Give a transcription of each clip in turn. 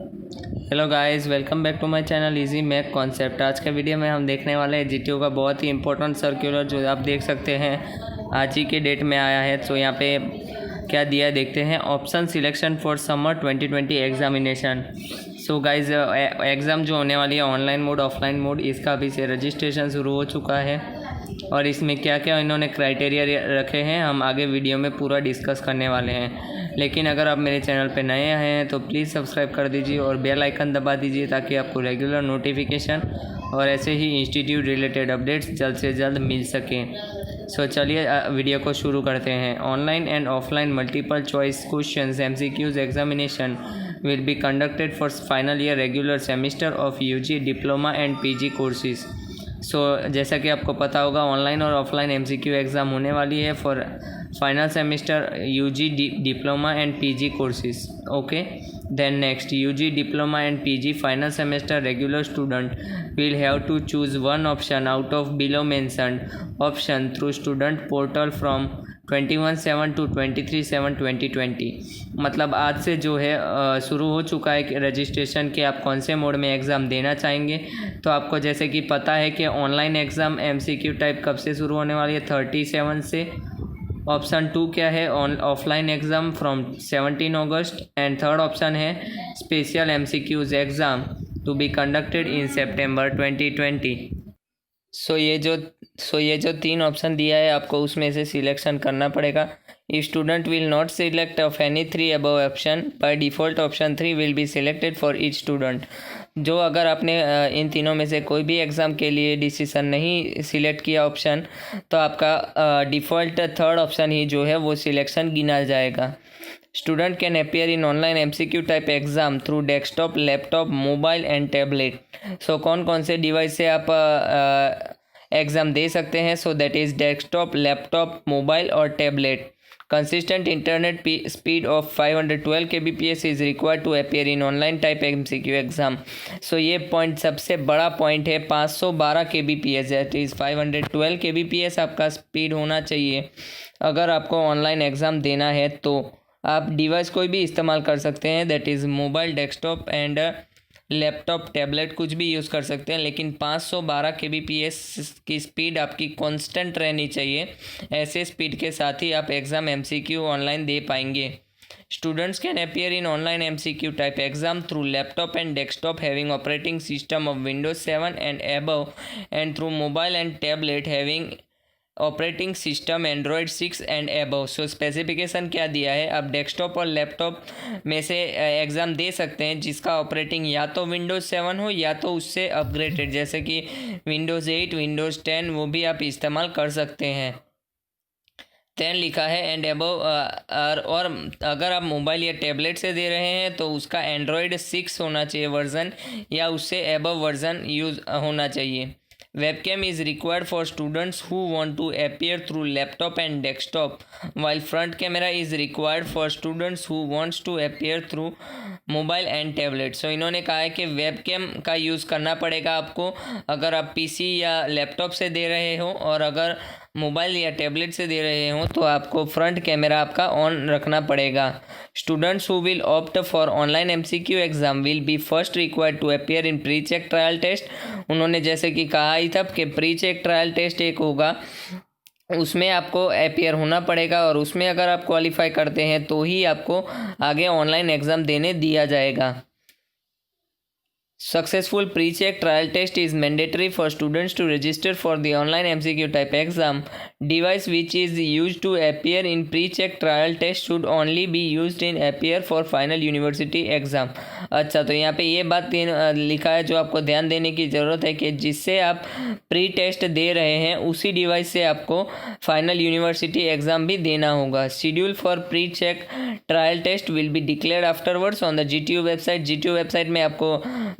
Hello guys, welcome back to my channel easy math concept. आज के video में हम देखने वाले हैं जीटीओ का बहुत ही इंपॉर्टेंट सर्कुलर जो आप देख सकते हैं आज ही के डेट में आया है। तो यहाँ पे क्या दिया है देखते हैं। Option selection for summer 2020 examination. So guys, exam जो होने वाली है ऑनलाइन मोड ऑफलाइन मोड, इसका अभी से रजिस्ट्रेशन शुरू हो चुका है और इसमें क्या क्या इन्होंने क्राइटेरिया रखे हैं हम आगे वीडियो में पूरा डिस्कस करने वाले हैं। लेकिन अगर आप मेरे चैनल पर नए हैं तो प्लीज़ सब्सक्राइब कर दीजिए और बेल आइकन दबा दीजिए ताकि आपको रेगुलर नोटिफिकेशन और ऐसे ही इंस्टीट्यूट रिलेटेड अपडेट्स जल्द से जल्द मिल सकें। सो चलिए वीडियो को शुरू करते हैं। Online and offline multiple choice questions MCQs examination will be conducted for final year regular semester of UG diploma and PG courses. So जैसा कि आपको पता होगा ऑनलाइन और ऑफलाइन MCQ एग्ज़ाम होने वाली है for final semester UG diploma and PG courses. Okay, then next UG diploma and PG final semester regular student will have to choose one option out of below mentioned option through student portal from 21/7 to 23/7 2020। मतलब आज से जो है शुरू हो चुका है कि रजिस्ट्रेशन के आप कौन से मोड में एग्ज़ाम देना चाहेंगे। तो आपको जैसे कि पता है कि ऑनलाइन एग्ज़ाम MCQ टाइप कब से शुरू होने वाली है 37 से। ऑप्शन 2 क्या है, offline exam from 17 August and third option है special MCQs exam to be conducted in September 2020। So ये जो 3 ऑप्शन दिया है आपको उसमें से सिलेक्शन करना पड़ेगा। Student will not select of any 3 above option, by default option 3 will be selected for each student. जो अगर आपने इन तीनों में से कोई भी एग्ज़ाम के लिए डिसीज़न नहीं सिलेक्ट किया ऑप्शन, तो आपका डिफ़ॉल्ट थर्ड ऑप्शन ही जो है वो सिलेक्शन गिना जाएगा। Student can appear in online MCQ type exam through desktop, laptop, mobile and tablet. So कौन कौन से डिवाइस से आप एग्ज़ाम दे सकते हैं? So that is desktop, laptop, mobile और tablet. Consistent internet speed of 512 kbps is required to appear in online type MCQ exam. So ये पॉइंट सबसे बड़ा पॉइंट है, 512 kbps दैट इज़ 512 kbps आपका स्पीड होना चाहिए अगर आपको ऑनलाइन एग्ज़ाम देना है। तो आप डिवाइस कोई भी इस्तेमाल कर सकते हैं, that is mobile, desktop and laptop, tablet कुछ भी यूज़ कर सकते हैं, लेकिन 512 kbps की स्पीड आपकी कांस्टेंट रहनी चाहिए। ऐसे स्पीड के साथ ही आप एग्ज़ाम MCQ ऑनलाइन दे पाएंगे। Students can appear in online MCQ type exam through laptop and desktop having operating system of Windows 7 and above and through mobile and tablet having operating system Android 6 and above. So specification क्या दिया है, आप desktop और laptop में से exam दे सकते हैं जिसका ऑपरेटिंग या तो Windows 7 हो या तो उससे अपग्रेडेड, जैसे कि Windows 8, Windows 10, वो भी आप इस्तेमाल कर सकते हैं। 10 लिखा है एंड एबव। और अगर आप मोबाइल या टैबलेट से दे रहे हैं तो उसका एंड्रॉयड 6 होना चाहिए वर्ज़न, या उससे एबव वर्ज़न यूज़ होना चाहिए। Webcam is required for students who want to appear through laptop and desktop, while front camera is required for students who wants to appear through mobile and tablet। So इन्होंने कहा है कि webcam का use करना पड़ेगा आपको अगर आप PC या लैपटॉप से दे रहे हो, और अगर मोबाइल या टैबलेट से दे रहे हो तो आपको फ्रंट कैमरा आपका ऑन रखना पड़ेगा। Students who will opt for online MCQ exam will be first required to appear in pre check trial test. उन्होंने जैसे कि कहा ही था कि प्री चेक ट्रायल टेस्ट एक होगा, उसमें आपको अपियर होना पड़ेगा और उसमें अगर आप क्वालिफाई करते हैं तो ही आपको आगे ऑनलाइन एग्ज़ाम देने दिया जाएगा। Successful pre-check trial test is mandatory for students to register for the online MCQ type exam. Device which is used to appear in pre-check trial test should only be used in appear for final university exam। अच्छा, तो यहाँ पे ये बात लिखा है जो आपको ध्यान देने की ज़रूरत है कि जिससे आप प्री टेस्ट दे रहे हैं उसी डिवाइस से आपको फाइनल यूनिवर्सिटी एग्ज़ाम भी देना होगा। Schedule for pre check trial test will be declared afterwards on the GTU website. GTU website में आपको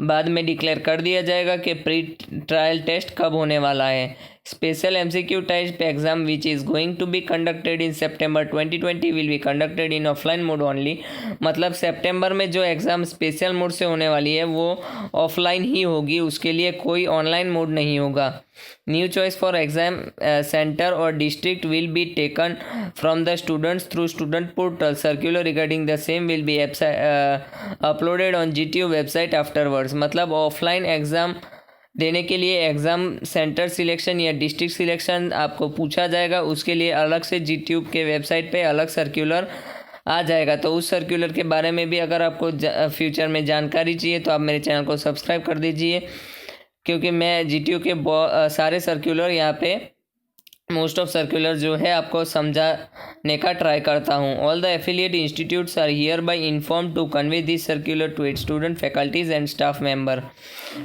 बाद में डिक्लेयर कर दिया जाएगा कि प्री ट्रायल टेस्ट कब होने वाला है। special MCQ type exam which is going to be conducted in September 2020 will be conducted in offline mode only। मतलब सितंबर में जो एग्ज़ाम स्पेशल मोड से होने वाली है वो ऑफलाइन ही होगी, उसके लिए कोई ऑनलाइन मोड नहीं होगा। New choice for exam centre और district will be taken from the students through student portal. Circular regarding the same will be uploaded on GTU website afterwards. मतलब ऑफलाइन एग्ज़ाम देने के लिए एग्ज़ाम सेंटर सिलेक्शन या district selection आपको पूछा जाएगा, उसके लिए अलग से GTU के वेबसाइट पे अलग सर्कुलर आ जाएगा। तो उस सर्कुलर के बारे में भी अगर आपको फ्यूचर में जानकारी चाहिए तो आप मेरे चैनल को सब्सक्राइब कर दीजिए, क्योंकि मैं GTU के सारे सर्कुलर यहाँ पे मोस्ट ऑफ सर्कुलर जो है आपको समझाने का ट्राई करता हूँ। All the affiliate institutes are hereby informed to convey this circular to its student faculties and staff member.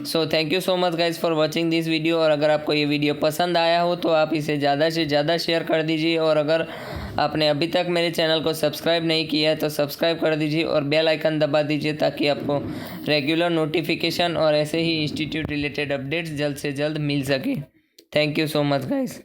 So thank you so much guys for watching this video. और अगर आपको ये वीडियो पसंद आया हो तो आप इसे ज़्यादा से ज़्यादा शेयर कर दीजिए, और अगर आपने अभी तक मेरे चैनल को सब्सक्राइब नहीं किया है तो सब्सक्राइब कर दीजिए और बेल आइकन दबा दीजिए, ताकि आपको रेगुलर नोटिफिकेशन और ऐसे ही इंस्टीट्यूट रिलेटेड अपडेट्स जल्द से जल्द मिल सके। Thank you so much guys.